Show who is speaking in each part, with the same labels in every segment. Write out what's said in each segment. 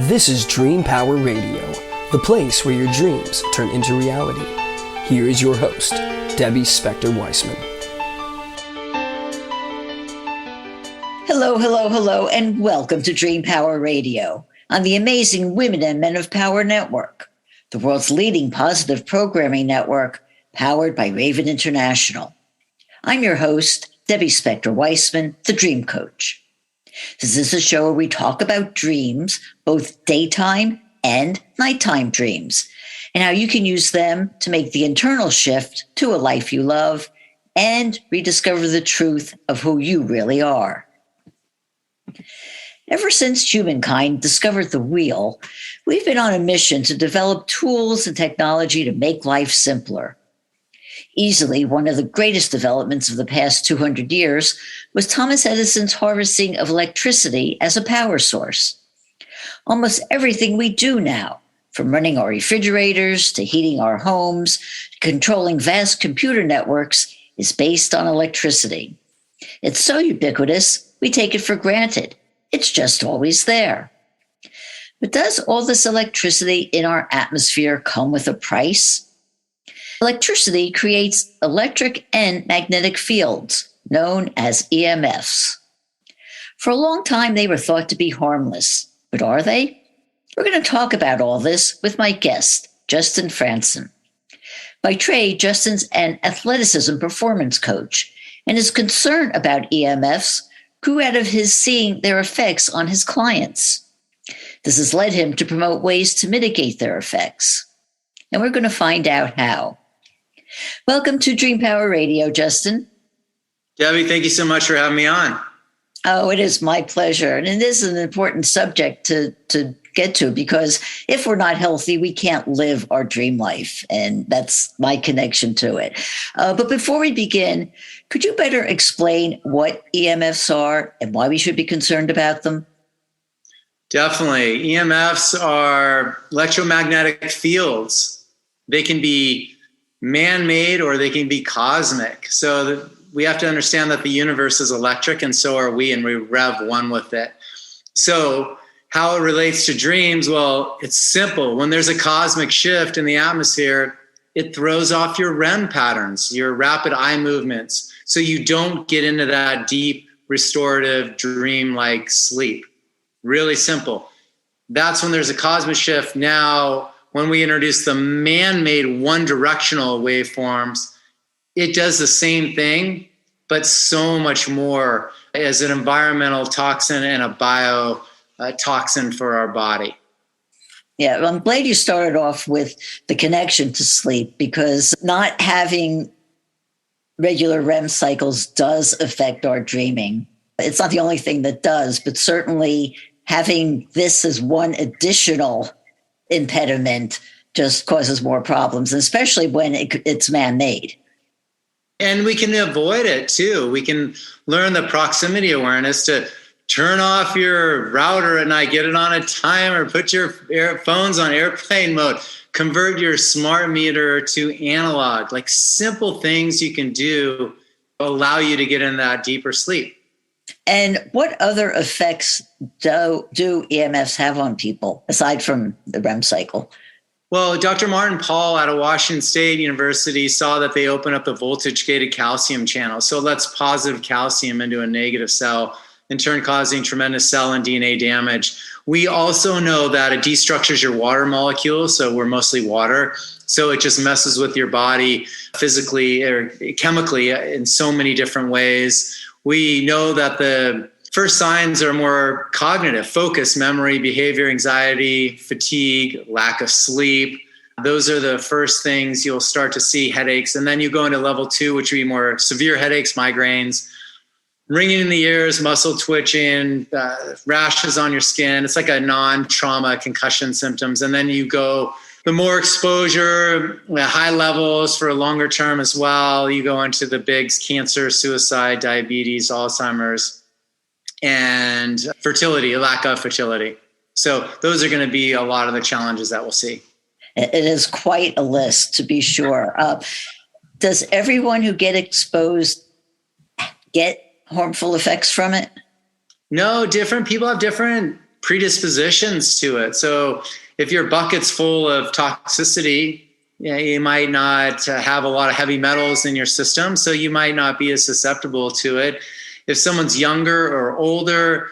Speaker 1: This is Dream Power Radio, the place where your dreams turn into reality. Here is your host, Debbie Spector-Weissman.
Speaker 2: Hello, and welcome to Dream Power Radio on the amazing Women and Men of Power Network, the world's leading positive programming network powered by Raven International. I'm your host, Debbie Spector-Weissman, the Dream Coach. This is a show where we talk about dreams, both daytime and nighttime dreams, and how you can use them to make the internal shift to a life you love and rediscover the truth of who you really are. Ever since humankind discovered the wheel, we've been on a mission to develop tools and technology to make life simpler. Easily, one of the greatest developments of the past 200 years was Thomas Edison's harvesting of electricity as a power source. Almost everything we do now, from running our refrigerators to heating our homes, to controlling vast computer networks, is based on electricity. It's so ubiquitous, we take it for granted. It's just always there. But does all this electricity in our atmosphere come with a price? Electricity creates electric and magnetic fields, known as EMFs. For a long time, they were thought to be harmless, but are they? We're going to talk about all this with my guest, Justin Frandson. By trade, Justin's an athleticism performance coach, and his concern about EMFs grew out of his seeing their effects on his clients. This has led him to promote ways to mitigate their effects, and we're going to find out how. Welcome to Dream Power Radio, Justin.
Speaker 3: Debbie, thank you so much for having me on.
Speaker 2: Oh, it is my pleasure. And it is an important subject to get to, because if we're not healthy, we can't live our dream life. And that's my connection to it. But before we begin, could you better explain what EMFs are and why we should be concerned about them?
Speaker 3: Definitely. EMFs are electromagnetic fields. They can be man-made or they can be cosmic. So we have to understand that the universe is electric, and so are we, and we rev one with it. So how it relates to dreams, well, it's simple. When there's a cosmic shift in the atmosphere, it throws off your REM patterns, your rapid eye movements, so you don't get into that deep, restorative, dream-like sleep. Really simple. That's when there's a cosmic shift. Now, when we introduce the man-made one-directional waveforms, it does the same thing, but so much more as an environmental toxin and a biotoxin for our body.
Speaker 2: Yeah, well, I'm glad you started off with the connection to sleep, because not having regular REM cycles does affect our dreaming. It's not the only thing that does, but certainly having this as one additional impediment just causes more problems, especially when it's man-made.
Speaker 3: And we can avoid it too. We can learn the proximity awareness to turn off your router at night, get it on a timer, put your phones on airplane mode, convert your smart meter to analog. Like simple things you can do allow you to get in that deeper sleep.
Speaker 2: And what other effects do EMFs have on people, aside from the REM cycle?
Speaker 3: Well, Dr. Martin Paul out of Washington State University saw that they open up the voltage-gated calcium channel. So it lets positive calcium into a negative cell, in turn causing tremendous cell and DNA damage. We also know that it destructures your water molecules, so we're mostly water. So it just messes with your body physically or chemically in so many different ways. We know that the first signs are more cognitive, focus, memory, behavior, anxiety, fatigue, lack of sleep. Those are the first things you'll start to see, headaches. And then you go into level 2, which would be more severe headaches, migraines, ringing in the ears, muscle twitching, rashes on your skin. It's like a non-trauma concussion symptoms. And then you go, the more exposure, high levels for a longer term as well. You go into the bigs: cancer, suicide, diabetes, Alzheimer's, and fertility, lack of fertility. So those are going to be a lot of the challenges that we'll see.
Speaker 2: It is quite a list, to be sure. Does everyone who get exposed get harmful effects from it?
Speaker 3: No, different people have different predispositions to it. So if your bucket's full of toxicity, you might not have a lot of heavy metals in your system, so you might not be as susceptible to it. If someone's younger or older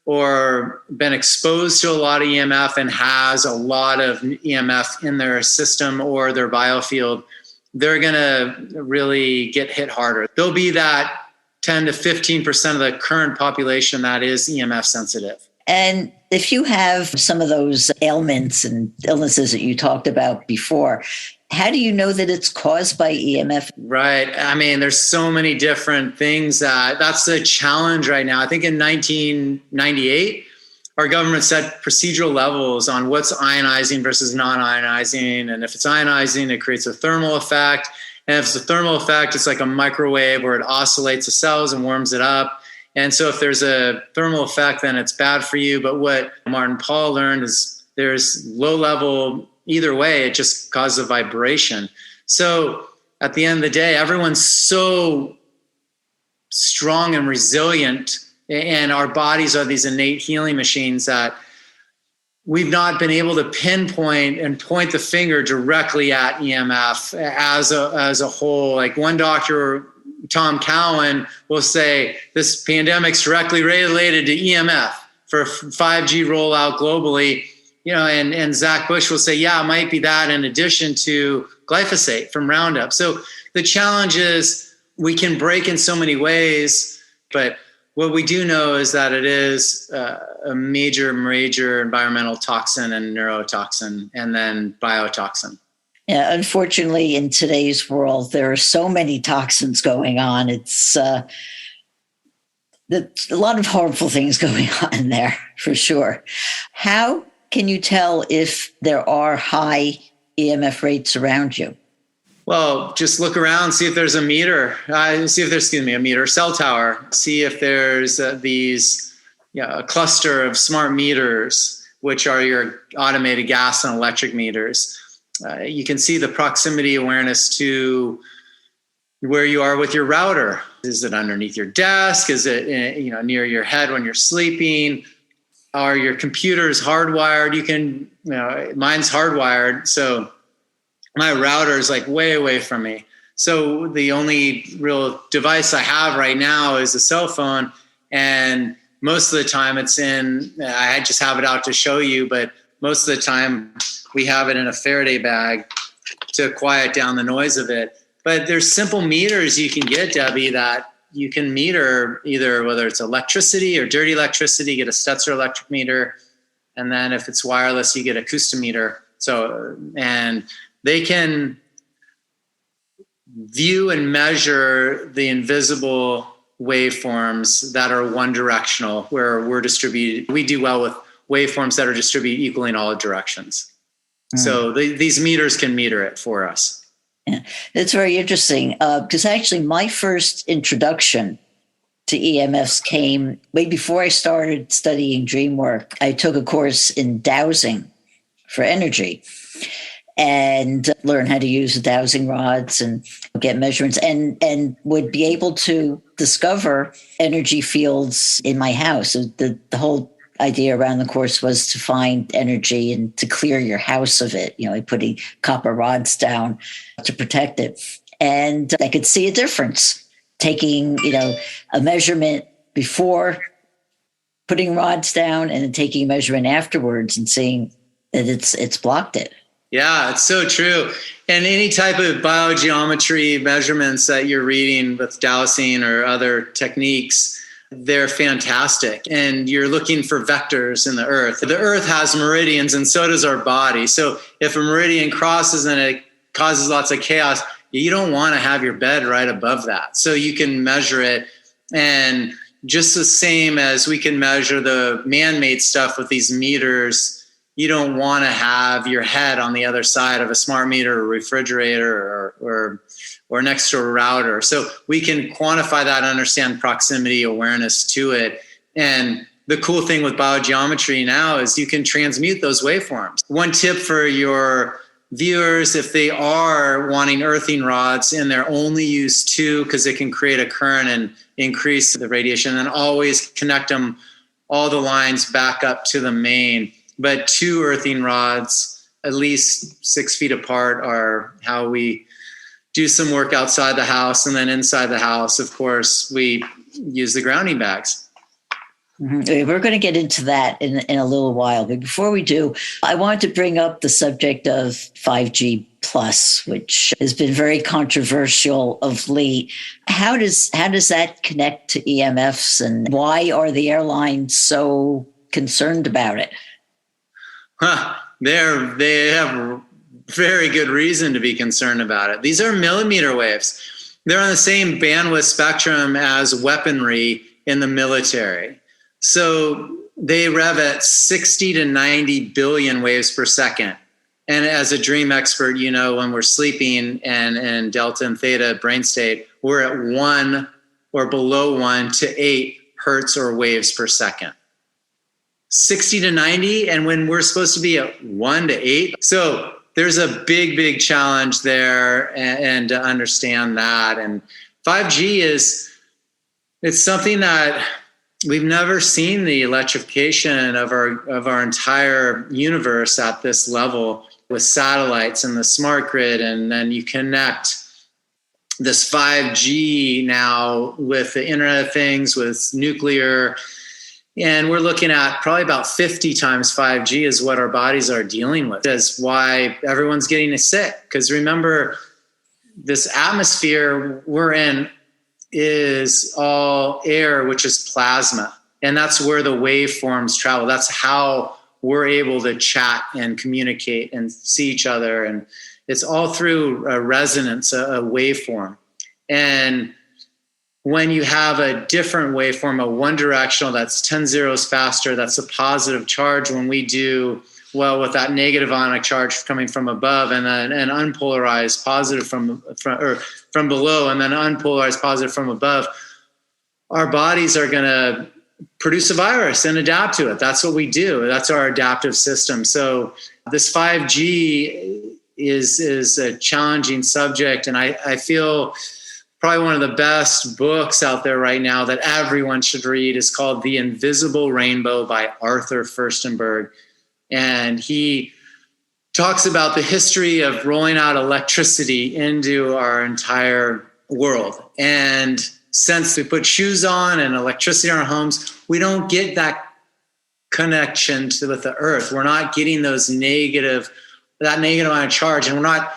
Speaker 3: or been exposed to a lot of EMF and has a lot of EMF in their system or their biofield, they're going to really get hit harder. There'll be that 10 to 15% of the current population that is EMF sensitive.
Speaker 2: And if you have some of those ailments and illnesses that you talked about before, how do you know that it's caused by EMF?
Speaker 3: Right. I mean, there's so many different things that's the challenge right now. I think in 1998, our government set procedural levels on what's ionizing versus non-ionizing. And if it's ionizing, it creates a thermal effect. And if it's a thermal effect, it's like a microwave where it oscillates the cells and warms it up. And so if there's a thermal effect, then it's bad for you. But what Martin Paul learned is there's low level, either way, it just causes a vibration. So at the end of the day, everyone's so strong and resilient, and our bodies are these innate healing machines that we've not been able to pinpoint and point the finger directly at EMF as a whole. Like one doctor, Tom Cowan, will say this pandemic's directly related to EMF for 5G rollout globally, and Zach Bush will say, yeah, it might be that in addition to glyphosate from Roundup. So the challenge is we can break in so many ways, but what we do know is that it is a major environmental toxin and neurotoxin, and then biotoxin.
Speaker 2: Yeah, unfortunately, in today's world, there are so many toxins going on. It's a lot of harmful things going on there, for sure. How can you tell if there are high EMF rates around you?
Speaker 3: Well, just look around, see if there's a meter, a cell tower, see if there's a cluster of smart meters, which are your automated gas and electric meters. You can see the proximity awareness to where you are with your router. Is it underneath your desk? Is it near your head when you're sleeping? Are your computers hardwired? Mine's hardwired, so my router is like way away from me. So the only real device I have right now is a cell phone, and most of the time I just have it out to show you, but most of the time we have it in a Faraday bag to quiet down the noise of it. But there's simple meters you can get, Debbie, that you can meter either whether it's electricity or dirty electricity, get a Stetzer electric meter. And then if it's wireless, you get a Custometer. So, and they can view and measure the invisible waveforms that are one directional, where we're distributed. We do well with waveforms that are distributed equally in all directions. So these meters can meter it for us.
Speaker 2: Yeah, that's very interesting, because actually my first introduction to EMFs came way before I started studying dream work. I took a course in dowsing for energy and learn how to use the dowsing rods and get measurements, and would be able to discover energy fields in my house. So the whole idea around the course was to find energy and to clear your house of it, putting copper rods down to protect it. And I could see a difference taking, a measurement before putting rods down and then taking a measurement afterwards and seeing that it's blocked it.
Speaker 3: Yeah, it's so true. And any type of biogeometry measurements that you're reading with dowsing or other techniques, they're fantastic. And you're looking for vectors in the earth. The earth has meridians, and so does our body. So if a meridian crosses and it causes lots of chaos, you don't want to have your bed right above that. So you can measure it. And just the same as we can measure the man-made stuff with these meters, you don't want to have your head on the other side of a smart meter or refrigerator or next to a router. So we can quantify that, understand proximity awareness to it. And the cool thing with biogeometry now is you can transmute those waveforms. One tip for your viewers, if they are wanting earthing rods in there, only use 2 because it can create a current and increase the radiation, and always connect them all the lines back up to the main. But 2 earthing rods, at least 6 feet apart, are how we do some work outside the house. And then inside the house, of course, we use the grounding bags.
Speaker 2: Mm-hmm. We're going to get into that in a little while. But before we do, I wanted to bring up the subject of 5G plus, which has been very controversial of late. How does that connect to EMFs, and why are the airlines so concerned about it?
Speaker 3: They have very good reason to be concerned about it. These are millimeter waves. They're on the same bandwidth spectrum as weaponry in the military. So they rev at 60 to 90 billion waves per second. And as a dream expert, you know, when we're sleeping and delta and theta brain state, we're at 1 or below 1 to 8 hertz or waves per second. 60 to 90, and when we're supposed to be at 1 to 8. So there's a big challenge there, and to understand that. And 5G it's something that we've never seen, the electrification of our entire universe at this level with satellites and the smart grid. And then you connect this 5G now with the Internet of Things, with nuclear. And we're looking at probably about 50 times 5G is what our bodies are dealing with. That's why everyone's getting sick. Because remember, this atmosphere we're in is all air, which is plasma. And that's where the waveforms travel. That's how we're able to chat and communicate and see each other. And it's all through a resonance, a waveform. And when you have a different waveform, a one directional that's 10 zeros faster, that's a positive charge. When we do well with that negative ionic charge coming from above, and then an unpolarized positive from below, and then unpolarized positive from above, our bodies are going to produce a virus and adapt to it. That's what we do. That's our adaptive system. So this 5G is a challenging subject, and I feel probably one of the best books out there right now that everyone should read is called The Invisible Rainbow by Arthur Furstenberg. And he talks about the history of rolling out electricity into our entire world. And since we put shoes on and electricity in our homes, we don't get that connection with the earth. We're not getting that negative ion charge, and we're not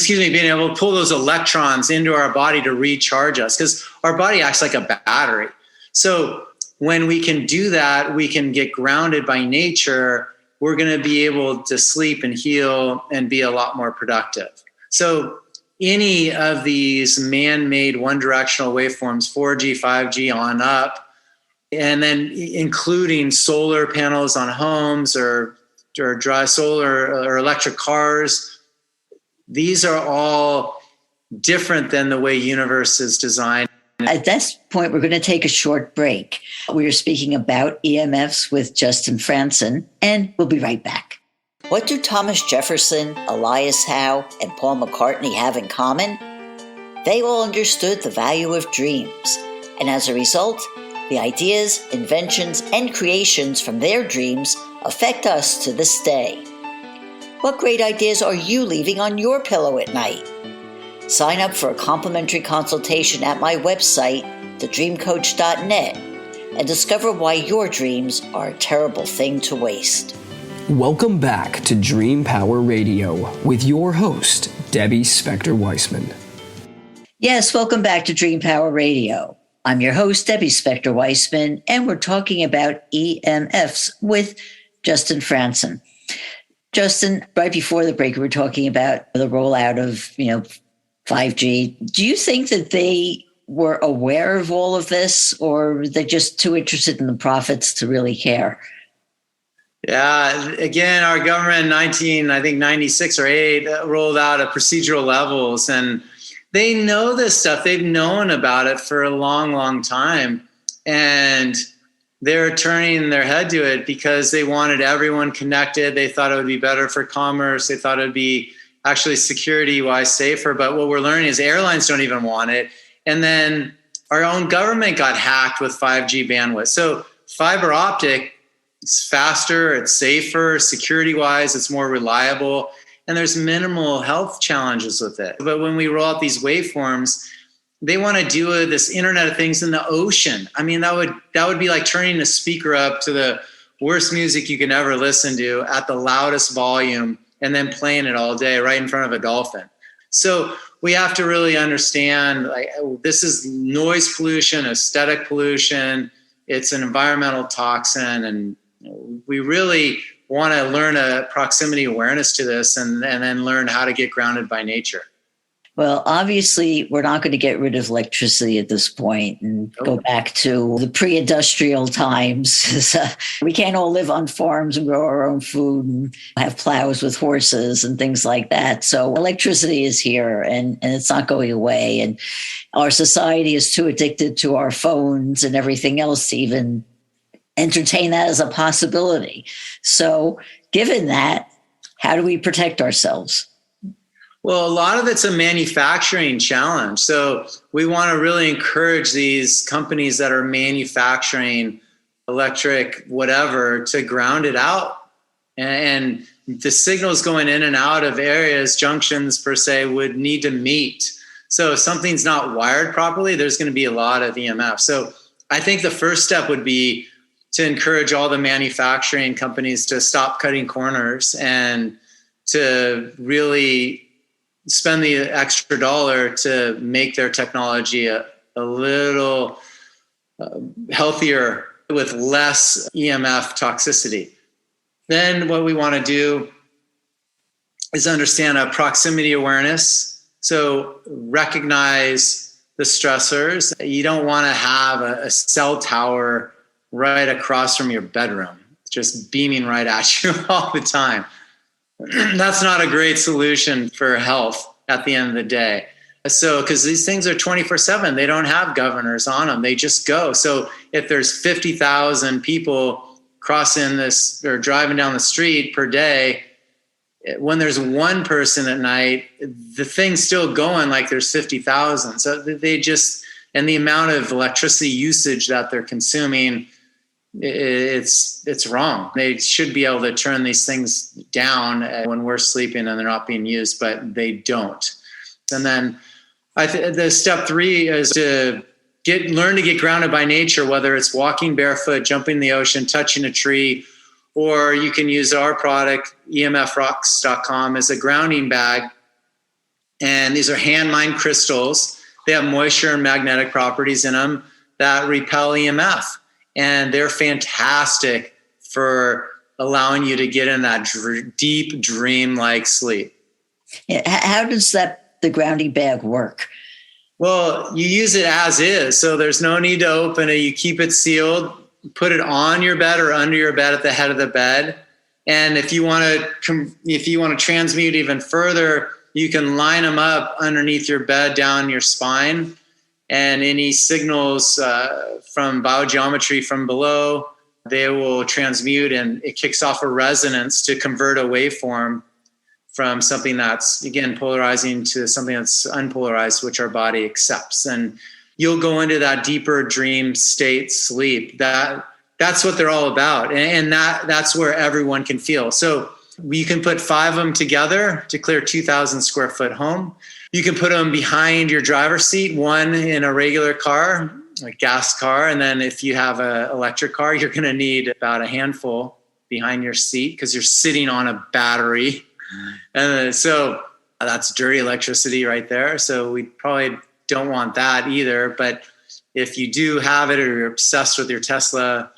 Speaker 3: being able to pull those electrons into our body to recharge us, because our body acts like a battery. So when we can do that, we can get grounded by nature. We're going to be able to sleep and heal and be a lot more productive. So any of these man-made one-directional waveforms, 4G, 5G on up, and then including solar panels on homes or dry solar or electric cars, these are all different than the way universe is designed.
Speaker 2: At this point, we're going to take a short break. We are speaking about EMFs with Justin Frandson, and we'll be right back. What do Thomas Jefferson, Elias Howe, and Paul McCartney have in common? They all understood the value of dreams, and as a result, the ideas, inventions, and creations from their dreams affect us to this day. What great ideas are you leaving on your pillow at night? Sign up for a complimentary consultation at my website, thedreamcoach.net, and discover why your dreams are a terrible thing to waste.
Speaker 1: Welcome back to Dream Power Radio with your host, Debbie Spector-Weissman.
Speaker 2: Yes, welcome back to Dream Power Radio. I'm your host, Debbie Spector-Weissman, and we're talking about EMFs with Justin Frandson. Justin, right before the break, we were talking about the rollout of, 5G. Do you think that they were aware of all of this, or they're just too interested in the profits to really care?
Speaker 3: Yeah, again, our government in 96 or 8 rolled out a procedural levels, and they know this stuff. They've known about it for a long, long time. And they're turning their head to it because they wanted everyone connected. They thought it would be better for commerce. They thought it would be actually security-wise safer. But what we're learning is airlines don't even want it. And then our own government got hacked with 5G bandwidth. So fiber optic is faster, it's safer, security-wise, it's more reliable, and there's minimal health challenges with it. But when we roll out these waveforms, they want to do this Internet of Things in the ocean. I mean, that would be like turning the speaker up to the worst music you can ever listen to at the loudest volume and then playing it all day right in front of a dolphin. So we have to really understand, like, this is noise pollution, aesthetic pollution. It's an environmental toxin, and we really want to learn a proximity awareness to this and then learn how to get grounded by nature.
Speaker 2: Well, obviously, we're not going to get rid of electricity at this point and go back to the pre-industrial times. We can't all live on farms and grow our own food and have plows with horses and things like that. So electricity is here and it's not going away. And our society is too addicted to our phones and everything else to even entertain that as a possibility. So given that, how do we protect ourselves?
Speaker 3: Well, a lot of it's a manufacturing challenge. So we want to really encourage these companies that are manufacturing electric whatever to ground it out. And the signals going in and out of areas, junctions per se, would need to meet. So if something's not wired properly, there's going to be a lot of EMF. So I think the first step would be to encourage all the manufacturing companies to stop cutting corners and to really spend the extra dollar to make their technology a little healthier with less EMF toxicity. Then what we want to do is understand a proximity awareness. So recognize the stressors. You don't want to have a cell tower right across from your bedroom, just beaming right at you all the time. That's not a great solution for health at the end of the day. So, because these things are 24/7, they don't have governors on them. They just go. So if there's 50,000 people crossing this or driving down the street per day, when there's one person at night, the thing's still going like there's 50,000. So they just, and the amount of electricity usage that they're consuming, it's wrong. They should be able to turn these things down when we're sleeping and they're not being used, but they don't. And then the step 3 is to learn to get grounded by nature, whether it's walking barefoot, jumping in the ocean, touching a tree, or you can use our product, emfrocks.com, as a grounding bag. And these are hand mined crystals. They have moisture and magnetic properties in them that repel EMF. And they're fantastic for allowing you to get in that deep dream-like sleep.
Speaker 2: Yeah, how does the grounding bag work?
Speaker 3: Well, you use it as is. So there's no need to open it. You keep it sealed, put it on your bed or under your bed at the head of the bed. And if you want to transmute even further, you can line them up underneath your bed down your spine. And any signals from biogeometry from below, they will transmute, and it kicks off a resonance to convert a waveform from something that's, again, polarizing to something that's unpolarized, which our body accepts. And you'll go into that deeper dream state sleep. That's what they're all about. And that's where everyone can feel. So you can put 5 of them together to clear 2,000 square foot home. You can put them behind your driver's seat, one in a regular car, a gas car. And then if you have an electric car, you're going to need about a handful behind your seat because you're sitting on a battery. And so that's dirty electricity right there. So we probably don't want that either. But if you do have it or you're obsessed with your Tesla,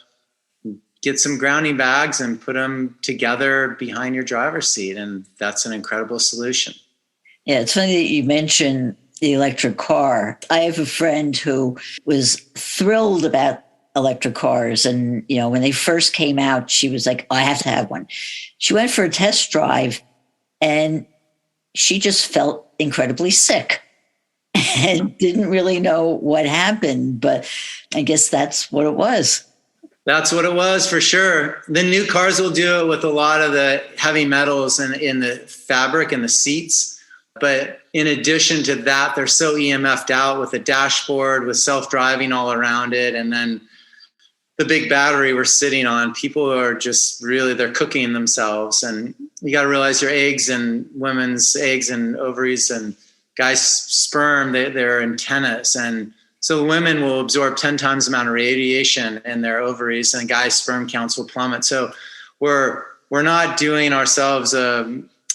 Speaker 3: get some grounding bags and put them together behind your driver's seat. And that's an incredible solution.
Speaker 2: Yeah, it's funny that you mentioned the electric car. I have a friend who was thrilled about electric cars. And, when they first came out, she was like, I have to have one. She went for a test drive and she just felt incredibly sick and didn't really know what happened. But I guess that's what it was.
Speaker 3: That's what it was for sure. The new cars will do it with a lot of the heavy metals in the fabric and the seats. But in addition to that, they're so EMF'd out with a dashboard, with self-driving all around it. And then the big battery we're sitting on. People are just really, they're cooking themselves. And you got to realize your eggs and women's eggs and ovaries and guys' sperm, they're antennas. And so women will absorb 10 times the amount of radiation in their ovaries, and guys' sperm counts will plummet. So we're not doing ourselves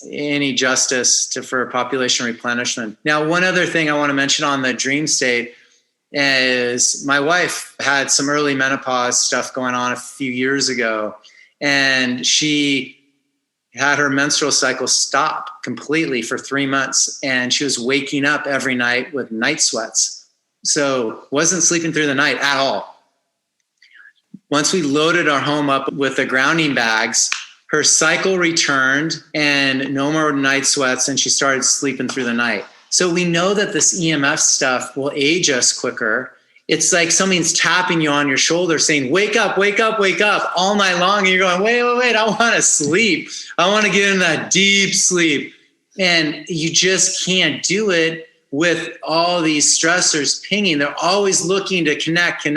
Speaker 3: any justice for population replenishment. Now, one other thing I want to mention on the dream state is my wife had some early menopause stuff going on a few years ago, and she had her menstrual cycle stop completely for 3 months, and she was waking up every night with night sweats. So wasn't sleeping through the night at all. Once we loaded our home up with the grounding bags, her cycle returned and no more night sweats, and she started sleeping through the night. So we know that this EMF stuff will age us quicker. It's like something's tapping you on your shoulder saying, wake up, wake up, wake up all night long. And you're going, wait, I want to sleep. I want to get in that deep sleep. And you just can't do it with all these stressors pinging. They're always looking to connect.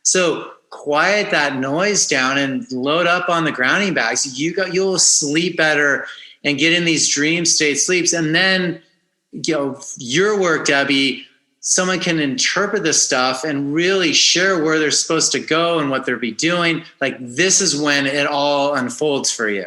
Speaker 3: So quiet that noise down and load up on the grounding bags. You'll sleep better and get in these dream state sleeps. And then, your work, Debbie, someone can interpret this stuff and really share where they're supposed to go and what they'll be doing. Like, this is when it all unfolds for you.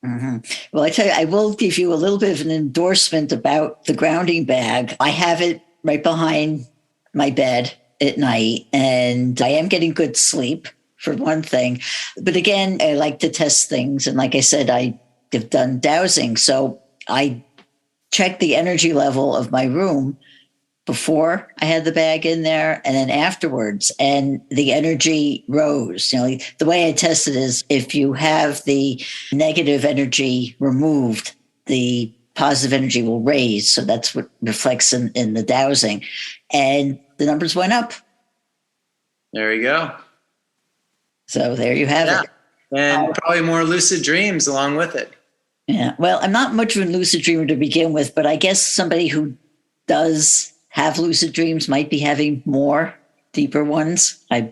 Speaker 2: Mm-hmm. Well, I tell you, I will give you a little bit of an endorsement about the grounding bag. I have it right behind my bed at night, and I am getting good sleep for one thing. But again, I like to test things. And like I said, I have done dowsing. So I check the energy level of my room before I had the bag in there and then afterwards, and the energy rose. The way I test it is if you have the negative energy removed, the positive energy will raise. So that's what reflects in the dowsing. And the numbers went up.
Speaker 3: There you go.
Speaker 2: So there you have it.
Speaker 3: And probably more lucid dreams along with it.
Speaker 2: Yeah. Well, I'm not much of a lucid dreamer to begin with, but I guess somebody who does have lucid dreams might be having more deeper ones. I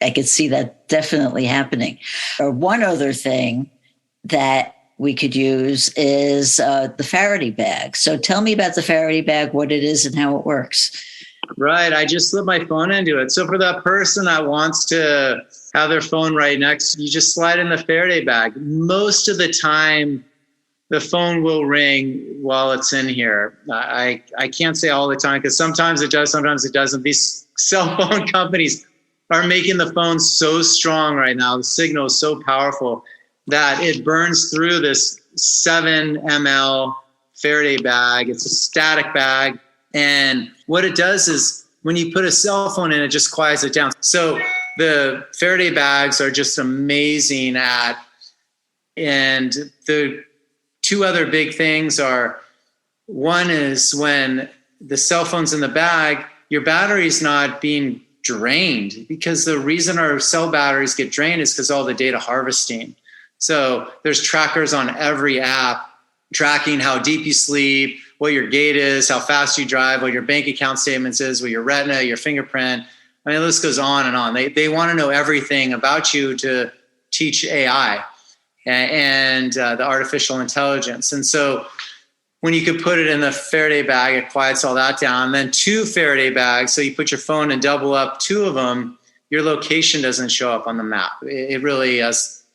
Speaker 2: could see that definitely happening. Or one other thing that we could use is the Faraday bag. So tell me about the Faraday bag, what it is and how it works.
Speaker 3: Right. I just slip my phone into it. So for that person that wants to have their phone right next, you just slide in the Faraday bag. Most of the time, the phone will ring while it's in here. I can't say all the time because sometimes it does, sometimes it doesn't. These cell phone companies are making the phone so strong right now. The signal is so powerful that it burns through this 7 ml Faraday bag. It's a static bag. And what it does is when you put a cell phone in, it just quiets it down. So the Faraday bags are just amazing and the two other big things are, one is when the cell phone's in the bag, your battery's not being drained, because the reason our cell batteries get drained is because all the data harvesting. So there's trackers on every app tracking how deep you sleep, what your gait is, how fast you drive, what your bank account statements is, what your retina, your fingerprint. I mean, the list goes on and on. They want to know everything about you to teach AI and the artificial intelligence. And so when you could put it in the Faraday bag, it quiets all that down. And then 2 Faraday bags, so you put your phone and double up 2 of them, your location doesn't show up on the map. It really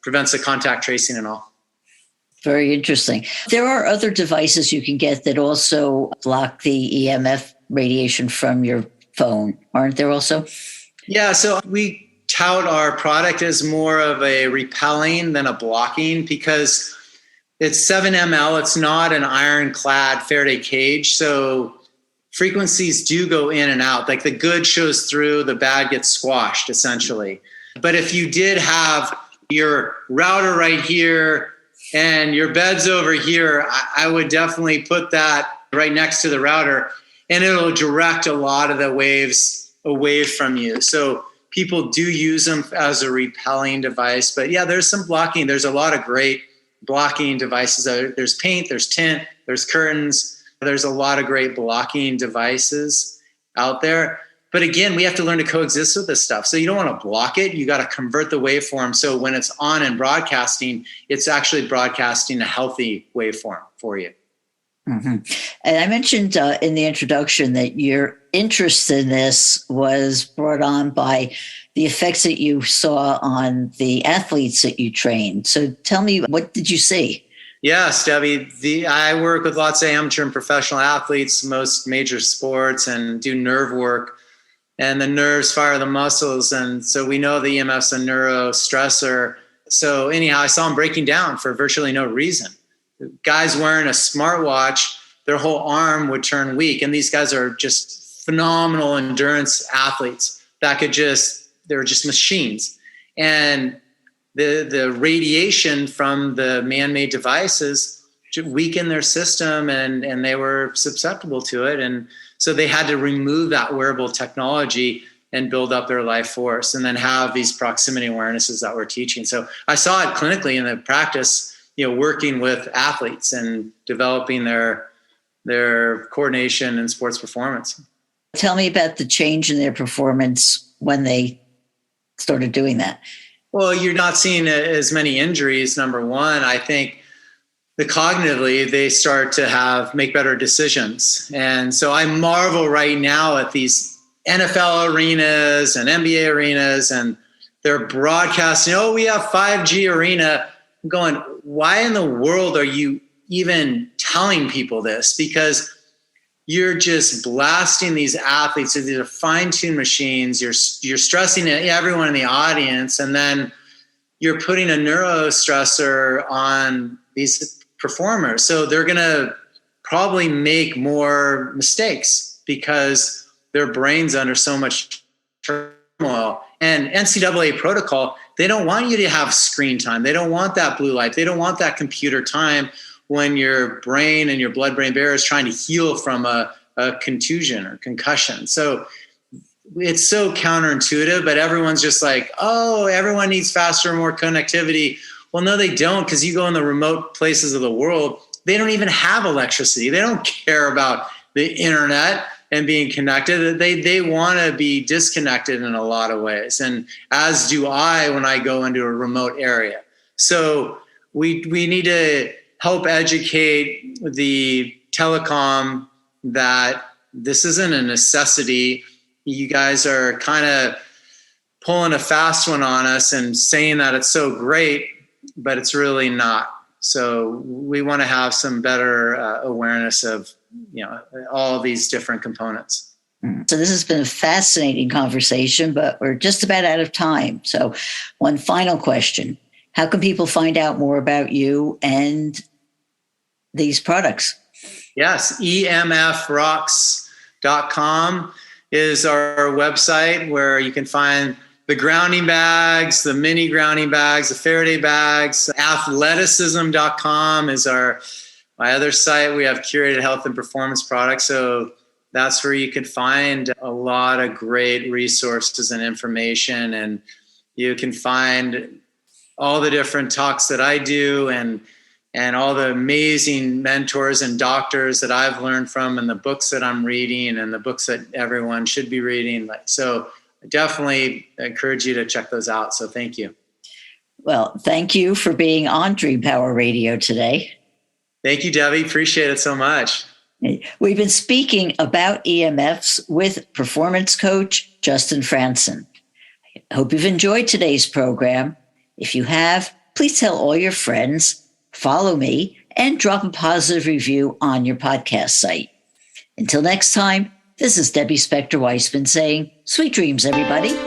Speaker 3: prevents the contact tracing and all.
Speaker 2: Very interesting. There are other devices you can get that also block the EMF radiation from your phone, aren't there also?
Speaker 3: Yeah, so we tout our product as more of a repelling than a blocking because it's 7 ml. It's not an ironclad Faraday cage. So frequencies do go in and out. Like the good shows through, the bad gets squashed essentially. But if you did have your router right here and your bed's over here, I would definitely put that right next to the router and it'll direct a lot of the waves away from you. So people do use them as a repelling device. But yeah, there's some blocking. There's a lot of great blocking devices. There's paint, there's tint, there's curtains. There's a lot of great blocking devices out there. But again, we have to learn to coexist with this stuff. So you don't want to block it. You got to convert the waveform. So when it's on and broadcasting, it's actually broadcasting a healthy waveform for you.
Speaker 2: Mm-hmm. And I mentioned in the introduction that your interest in this was brought on by the effects that you saw on the athletes that you trained. So tell me, what did you see?
Speaker 3: Yes, Debbie. I work with lots of amateur and professional athletes, most major sports, and do nerve work. And the nerves fire the muscles. And so we know the EMFs a neurostressor. So anyhow, I saw them breaking down for virtually no reason. Guys wearing a smartwatch, their whole arm would turn weak. And these guys are just phenomenal endurance athletes that they're just machines. And the radiation from the man-made devices weakened their system, and they were susceptible to it. And so they had to remove that wearable technology and build up their life force, and then have these proximity awarenesses that we're teaching. So I saw it clinically in the practice, working with athletes and developing their coordination and sports performance.
Speaker 2: Tell me about the change in their performance when they started doing that.
Speaker 3: Well, you're not seeing as many injuries, number one. I think cognitively, they start to make better decisions. And so I marvel right now at these NFL arenas and NBA arenas, and they're broadcasting, we have 5G arena. I'm going, why in the world are you even telling people this? Because you're just blasting these athletes. These are fine-tuned machines. You're stressing everyone in the audience, and then you're putting a neurostressor on these performers. So they're going to probably make more mistakes because their brain's under so much turmoil. And NCAA protocol, they don't want you to have screen time. They don't want that blue light. They don't want that computer time when your brain and your blood-brain barrier is trying to heal from a contusion or concussion. So it's so counterintuitive, but everyone's just like, everyone needs faster, more connectivity. Well, no, they don't, because you go in the remote places of the world, they don't even have electricity. They don't care about the internet and being connected. They want to be disconnected in a lot of ways. And as do I when I go into a remote area. So we need to help educate the telecom that this isn't a necessity. You guys are kind of pulling a fast one on us and saying that it's so great, but it's really not. So we want to have some better awareness of, all these different components.
Speaker 2: So this has been a fascinating conversation, but we're just about out of time. So one final question. How can people find out more about you and these products?
Speaker 3: Yes, emfrocks.com is our website where you can find the grounding bags, the mini grounding bags, the Faraday bags. Athleticism.com is my other site. We have curated health and performance products. So that's where you can find a lot of great resources and information. And you can find all the different talks that I do and all the amazing mentors and doctors that I've learned from, and the books that I'm reading and the books that everyone should be reading. So I definitely encourage you to check those out. So thank you.
Speaker 2: Well, thank you for being on Dream Power Radio today.
Speaker 3: Thank you, Debbie. Appreciate it so much.
Speaker 2: We've been speaking about EMFs with performance coach Justin Frandson. I hope you've enjoyed today's program. If you have, please tell all your friends, follow me, and drop a positive review on your podcast site. Until next time, this is Debbie Spector-Weissman saying, sweet dreams, everybody.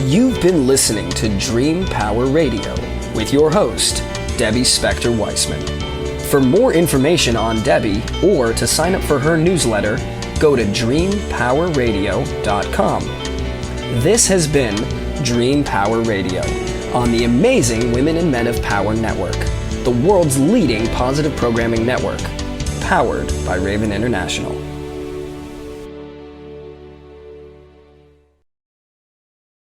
Speaker 1: You've been listening to Dream Power Radio with your host, Debbie Spector-Weissman. For more information on Debbie or to sign up for her newsletter, go to dreampowerradio.com. This has been Dream Power Radio on the amazing Women and Men of Power Network, the world's leading positive programming network, powered by Raven International.